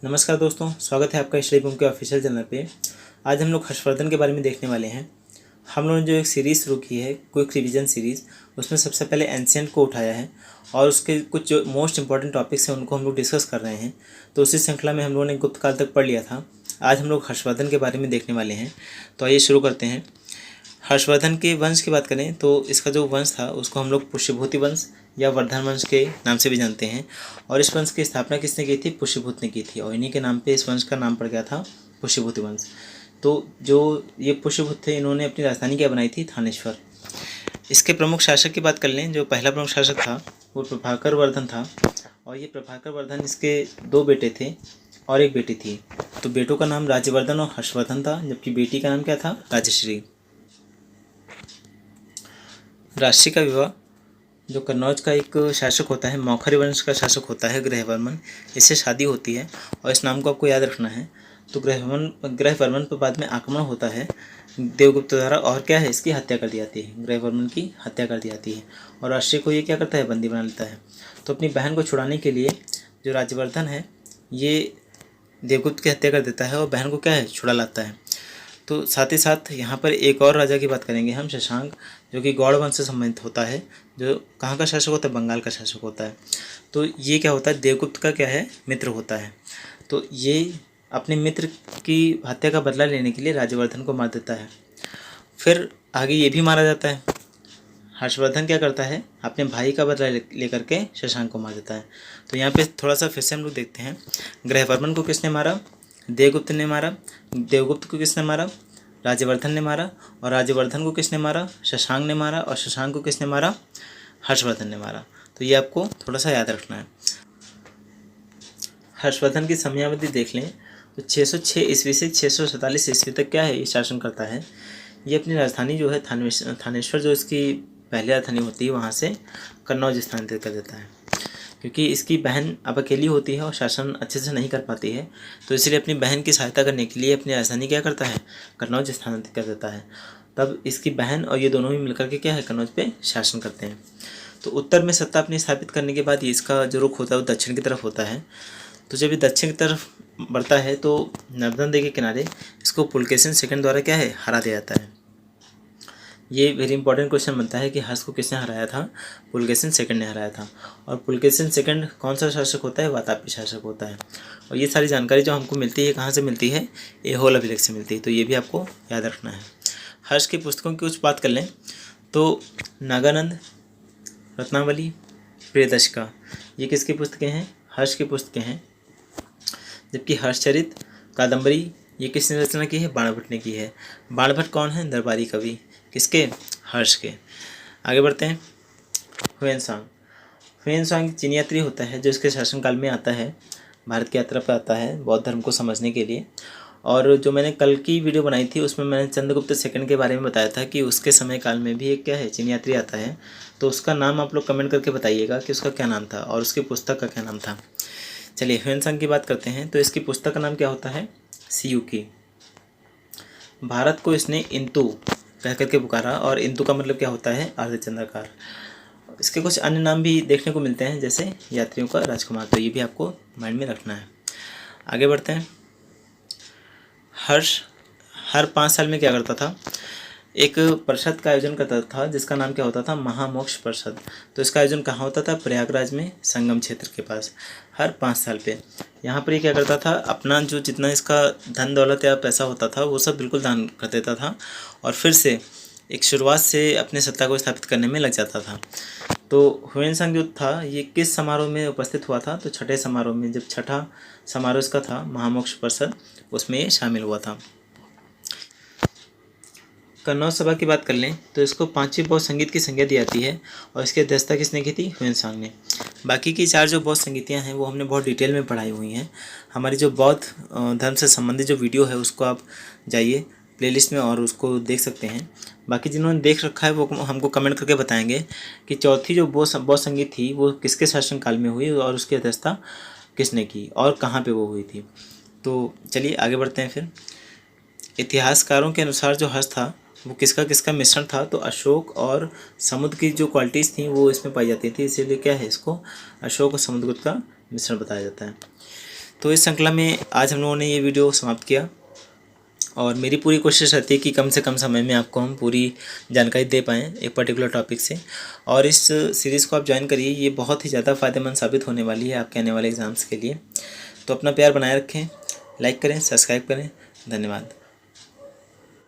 नमस्कार दोस्तों, स्वागत है आपका स्टडी बूम के ऑफिशियल चैनल पे। आज हम लोग हर्षवर्धन के बारे में देखने वाले हैं। हम लोगों ने जो एक सीरीज़ शुरू की है, क्विक रिवीजन सीरीज़, उसमें सबसे पहले एंशिएंट को उठाया है और उसके कुछ जो मोस्ट इंपॉर्टेंट टॉपिक्स हैं उनको हम लोग डिस्कस कर रहे हैं। तो उसी श्रृंखला में हम लोगों ने गुप्त काल तक पढ़ लिया था। आज हम लोग हर्षवर्धन के बारे में देखने वाले हैं। तो आइए शुरू करते हैं। हर्षवर्धन के वंश की बात करें तो इसका जो वंश था उसको हम लोग पुष्यभूति वंश या वर्धन वंश के नाम से भी जानते हैं। और इस वंश की स्थापना किसने की थी? पुष्यभूत ने की थी और इन्हीं के नाम पे इस वंश का नाम पड़ गया था पुष्यभूति वंश। तो जो ये पुष्यभूत थे, इन्होंने अपनी राजधानी क्या बनाई थी? थानेश्वर। इसके प्रमुख शासक की बात कर लें, जो पहला प्रमुख शासक था वो प्रभाकर वर्धन था। और ये प्रभाकर वर्धन, इसके दो बेटे थे और एक बेटी थी। तो बेटों का नाम राज्यवर्धन और हर्षवर्धन था, जबकि बेटी का नाम क्या था? राजश्री। राशि का विवाह, जो कन्नौज का एक शासक होता है, मौखरी वंश का शासक होता है ग्रहवर्मन, इससे शादी होती है और इस नाम को आपको याद रखना है। तो ग्रहवर्मन पर बाद में आक्रमण होता है देवगुप्त द्वारा और क्या है, इसकी हत्या कर दी जाती है। ग्रहवर्मन की हत्या कर दी जाती है और राशि को ये क्या करता है? बंदी बना लेता है। तो अपनी बहन को छुड़ाने के लिए जो राज्यवर्धन है ये देवगुप्त की हत्या कर देता है और बहन को क्या है? छुड़ा लाता है। तो साथ ही साथ यहाँ पर एक और राजा की बात करेंगे हम, शशांक, जो कि गौड़ वंश से संबंधित होता है। जो कहाँ का शासक होता है? बंगाल का शासक होता है। तो ये क्या होता है? देवगुप्त का क्या है? मित्र होता है। तो ये अपने मित्र की हत्या का बदला लेने के लिए राज्यवर्धन को मार देता है। फिर आगे ये भी मारा जाता है। हर्षवर्धन क्या करता है? अपने भाई का बदला लेकर के शशांक को मार देता है। तो यहाँ पे थोड़ा सा फिर से हम लोग देखते हैं। ग्रहवर्मन को किसने मारा? देवगुप्त ने मारा। देवगुप्त को किसने मारा? राज्यवर्धन ने मारा। और राज्यवर्धन को किसने मारा? शशांक ने मारा। और शशांक को किसने मारा? हर्षवर्धन ने मारा। तो ये आपको थोड़ा सा याद रखना है। हर्षवर्धन की समयावधि देख लें तो 606 ईस्वी से 647 ईस्वी तक क्या है, ये शासन करता है। ये अपनी राजधानी जो है थानेश्वर, जो इसकी पहली राजधानी होती है, वहाँ से कन्नौज स्थानांतरित कर देता है। क्योंकि इसकी बहन अब अकेली होती है और शासन अच्छे से नहीं कर पाती है, तो इसलिए अपनी बहन की सहायता करने के लिए अपनी राजधानी क्या करता है? कन्नौज स्थानांतरित कर देता है। तब इसकी बहन और ये दोनों ही मिलकर के क्या है? कन्नौज पे शासन करते हैं। तो उत्तर में सत्ता अपनी स्थापित करने के बाद इसका जो रुख होता है वो दक्षिण की तरफ होता है। तो जब ये दक्षिण की तरफ बढ़ता है तो नर्मदा नदी के किनारे इसको पुलकेशिन सेकंड द्वारा क्या है? हरा दिया जाता है। ये वेरी इंपॉर्टेंट क्वेश्चन बनता है कि हर्ष को किसने हराया था? पुलकेशिन सेकंड ने हराया था। और पुलकेशिन सेकंड कौन सा शासक होता है? वातापी शासक होता है। और ये सारी जानकारी जो हमको मिलती है कहाँ से मिलती है? ऐहोल अभिलेख से मिलती है। तो ये भी आपको याद रखना है। हर्ष की पुस्तकों की कुछ बात कर लें तो नागानंद, रत्नावली, प्रियदर्शिका, ये किसकी पुस्तकें हैं? हर्ष की पुस्तकें हैं। जबकि हर्षचरित, कादम्बरी, ये किसने रचना की है? बाणभट्ट ने की है। बाणभट्ट कौन है? दरबारी कवि। किसके? हर्ष के। आगे बढ़ते हैं। हुएनसांग, हुएनसांग चीनी यात्री होता है जो इसके शासनकाल में आता है, भारत की यात्रा पर आता है बौद्ध धर्म को समझने के लिए। और जो मैंने कल की वीडियो बनाई थी उसमें मैंने चंद्रगुप्त सेकंड के बारे में बताया था कि उसके समय काल में भी एक क्या है? चीनी यात्री आता है। तो उसका नाम आप लोग कमेंट करके बताइएगा कि उसका क्या नाम था और उसकी पुस्तक का क्या नाम था। चलिए हुएनसांग की बात करते हैं। तो इसकी पुस्तक का नाम क्या होता है? सियुकी। भारत को इसने इंतु कह करके पुकारा और इंतु का मतलब क्या होता है? अर्धचंद्राकार। इसके कुछ अन्य नाम भी देखने को मिलते हैं, जैसे यात्रियों का राजकुमार। तो ये भी आपको माइंड में रखना है। आगे बढ़ते हैं। हर्ष हर 5 साल में क्या करता था? एक परिषद का आयोजन करता था जिसका नाम क्या होता था? महामोक्ष परिषद। तो इसका आयोजन कहाँ होता था? प्रयागराज में, संगम क्षेत्र के पास, हर 5 साल पे। यहाँ पर ये क्या करता था? अपना जो जितना इसका धन दौलत या पैसा होता था वो सब बिल्कुल दान कर देता था और फिर से एक शुरुआत से अपने सत्ता को स्थापित करने में लग जाता था। तो हुएनसांग जो था ये किस समारोह में उपस्थित हुआ था? तो छठे समारोह में, जब छठा समारोह इसका था महामोक्ष परिषद, उसमें ये शामिल हुआ था। कन्नौज सभा की बात कर लें तो इसको 5वीं बौद्ध संगीत की संज्ञा दी जाती है और इसकी अध्यक्षता किसने की थी? हुएनसांग ने। बाकी की 4 जो बौद्ध संगीतियाँ हैं वो हमने बहुत डिटेल में पढ़ाई हुई हैं। हमारी जो बौद्ध धर्म से संबंधित जो वीडियो है उसको आप जाइए प्लेलिस्ट में और उसको देख सकते हैं। बाकी जिन्होंने देख रखा है वो हमको कमेंट करके बताएंगे कि चौथी जो बौद्ध संगीत थी वो किसके शासनकाल में हुई और उसकी अध्यक्षता किसने की और कहाँ पर वो हुई थी। तो चलिए आगे बढ़ते हैं। फिर इतिहासकारों के अनुसार जो हर्ष था वो किसका किसका मिश्रण था? तो अशोक और समुद्र की जो क्वालिटीज़ थी वो इसमें पाई जाती थी, इसीलिए क्या है, इसको अशोक और समुद्रगुप्त का मिश्रण बताया जाता है। तो इस श्रृंखला में आज हम लोगों ने ये वीडियो समाप्त किया और मेरी पूरी कोशिश रहती है कि कम से कम समय में आपको हम पूरी जानकारी दे पाएँ एक पर्टिकुलर टॉपिक से। और इस सीरीज़ को आप ज्वाइन करिए, ये बहुत ही ज़्यादा फ़ायदेमंद साबित होने वाली है आपके आने वाले एग्ज़ाम्स के लिए। तो अपना प्यार बनाए रखें, लाइक करें, सब्सक्राइब करें। धन्यवाद।